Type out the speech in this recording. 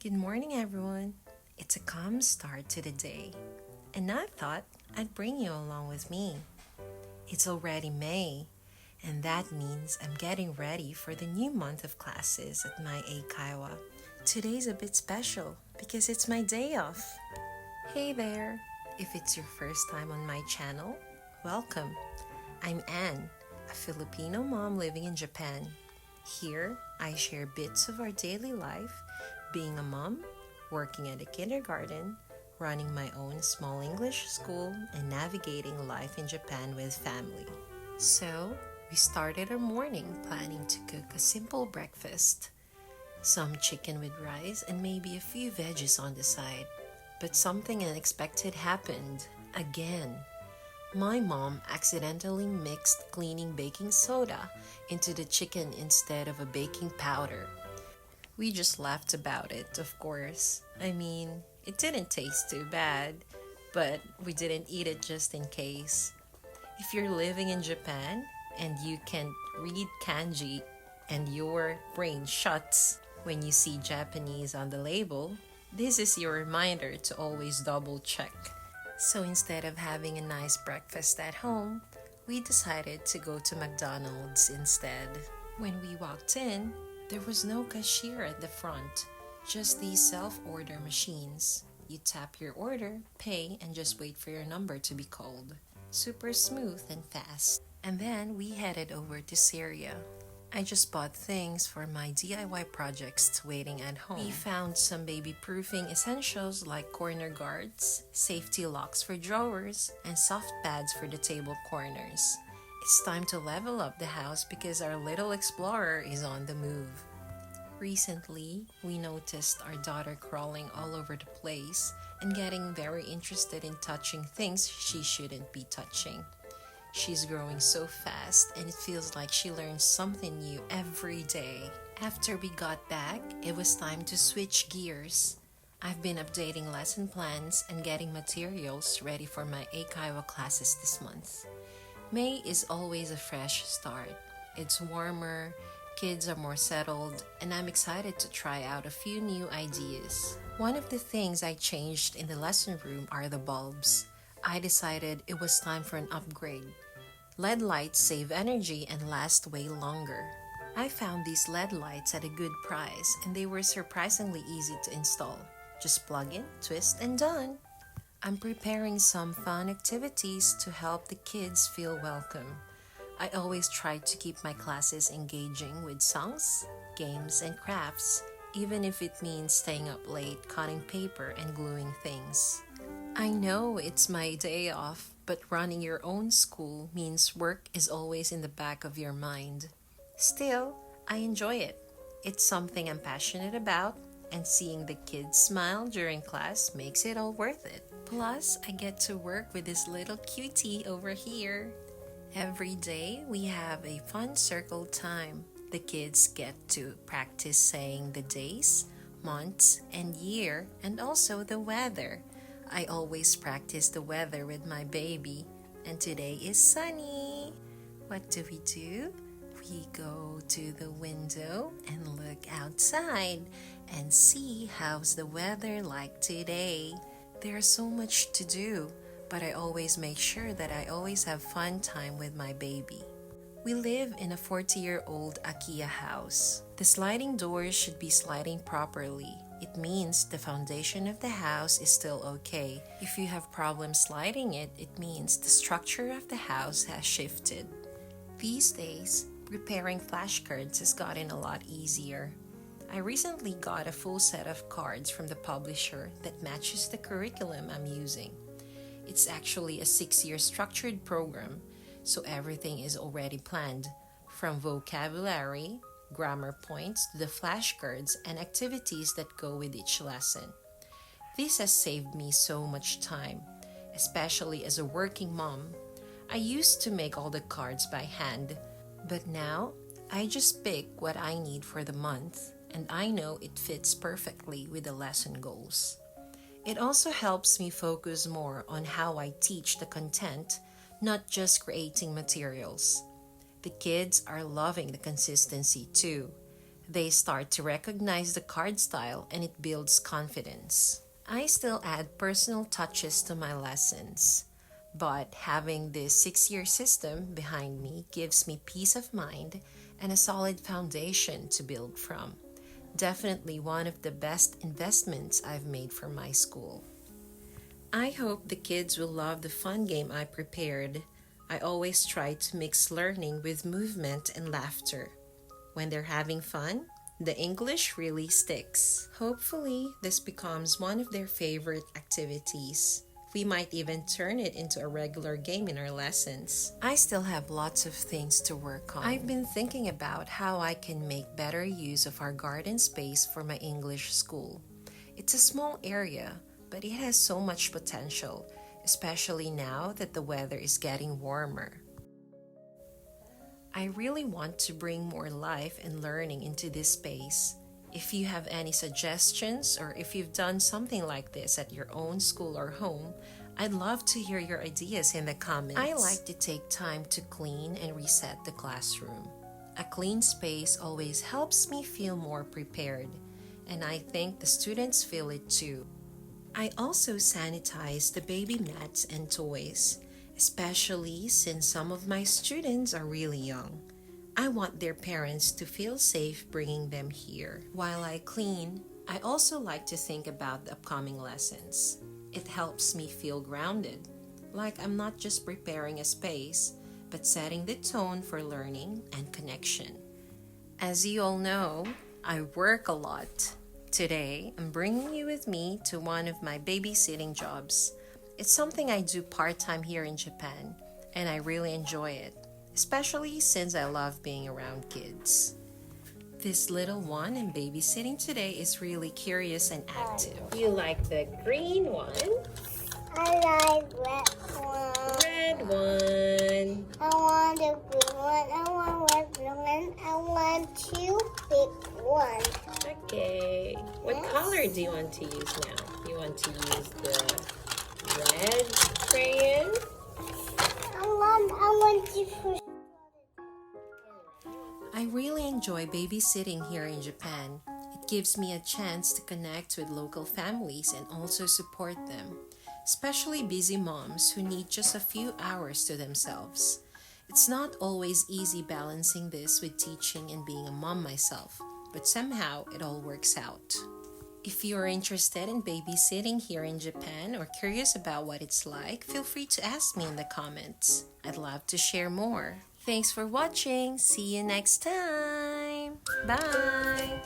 Good morning, everyone. It's a calm start to the day, and I thought I'd bring you along with me. It's already May, and that means I'm getting ready for the new month of classes at my eikaiwa. Today's a bit special because it's my day off. Hey there! If it's your first time on my channel, welcome. I'm Anne, a Filipino mom living in Japan. Here, I share bits of our daily life, being a mom, working at a kindergarten, running my own small English school, and navigating life in Japan with family. So, we started our morning planning to cook a simple breakfast. Some chicken with rice and maybe a few veggies on the side. But something unexpected happened again. My mom accidentally mixed cleaning baking soda into the chicken instead of a baking powder. We just laughed about it, of course. I mean, it didn't taste too bad, but we didn't eat it just in case. If you're living in Japan and you can read kanji and your brain shuts when you see Japanese on the label, this is your reminder to always double check. So instead of having a nice breakfast at home, we decided to go to McDonald's instead. When we walked in, there was no cashier at the front, just these self-order machines. You tap your order, pay, and just wait for your number to be called. Super smooth and fast. And then we headed over to Seria. I just bought things for my DIY projects waiting at home. We found some baby-proofing essentials like corner guards, safety locks for drawers, and soft pads for the table corners. It's time to level up the house because our little explorer is on the move. Recently, we noticed our daughter crawling all over the place and getting very interested in touching things she shouldn't be touching. She's growing so fast and it feels like she learns something new every day. After we got back, it was time to switch gears. I've been updating lesson plans and getting materials ready for my eikaiwa classes this month. May is always a fresh start. It's warmer, kids are more settled, and I'm excited to try out a few new ideas. One of the things I changed in the lesson room are the bulbs. I decided it was time for an upgrade. LED lights save energy and last way longer. I found these LED lights at a good price and they were surprisingly easy to install. Just plug in, twist, and done. I'm preparing some fun activities to help the kids feel welcome. I always try to keep my classes engaging with songs, games, and crafts, even if it means staying up late cutting paper and gluing things. I know it's my day off, but running your own school means work is always in the back of your mind. Still, I enjoy it. It's something I'm passionate about, and seeing the kids smile during class makes it all worth it. Plus, I get to work with this little cutie over here. Every day, we have a fun circle time. The kids get to practice saying the days, months, and year, and also the weather. I always practice the weather with my baby, and today is sunny. What do? We go to the window and look outside and see how's the weather like today. There's so much to do, but I always make sure that I always have fun time with my baby. We live in a 40-year-old Akiya house. The sliding doors should be sliding properly. It means the foundation of the house is still okay. If you have problems sliding it, it means the structure of the house has shifted. These days, preparing flashcards has gotten a lot easier. I recently got a full set of cards from the publisher that matches the curriculum I'm using. It's actually a 6-year structured program, so everything is already planned, from vocabulary, grammar points to the flashcards and activities that go with each lesson. This has saved me so much time, especially as a working mom. I used to make all the cards by hand, but now I just pick what I need for the month, and I know it fits perfectly with the lesson goals. It also helps me focus more on how I teach the content, not just creating materials. The kids are loving the consistency too. They start to recognize the card style and it builds confidence. I still add personal touches to my lessons, but having this 6-year system behind me gives me peace of mind and a solid foundation to build from. Definitely one of the best investments I've made for my school. I hope the kids will love the fun game I prepared. I always try to mix learning with movement and laughter. When they're having fun, the English really sticks. Hopefully, this becomes one of their favorite activities. We might even turn it into a regular game in our lessons. I still have lots of things to work on. I've been thinking about how I can make better use of our garden space for my English school. It's a small area, but it has so much potential, especially now that the weather is getting warmer. I really want to bring more life and learning into this space. If you have any suggestions or if you've done something like this at your own school or home, I'd love to hear your ideas in the comments. I like to take time to clean and reset the classroom. A clean space always helps me feel more prepared, and I think the students feel it too. I also sanitize the baby mats and toys, especially since some of my students are really young. I want their parents to feel safe bringing them here. While I clean, I also like to think about the upcoming lessons. It helps me feel grounded, like I'm not just preparing a space, but setting the tone for learning and connection. As you all know, I work a lot. Today, I'm bringing you with me to one of my babysitting jobs. It's something I do part-time here in Japan, and I really enjoy it, especially since I love being around kids. This little one I'm babysitting today is really curious and active. You like the green one? I like red one. Red one. I want the green one. I want red one. I want two big ones. Okay. What color do you want to use now? You want to use the red crayon? I want to push. I really enjoy babysitting here in Japan. It gives me a chance to connect with local families and also support them, especially busy moms who need just a few hours to themselves. It's not always easy balancing this with teaching and being a mom myself, but somehow it all works out. If you're interested in babysitting here in Japan or curious about what it's like, feel free to ask me in the comments. I'd love to share more. Thanks for watching. See you next time. Bye.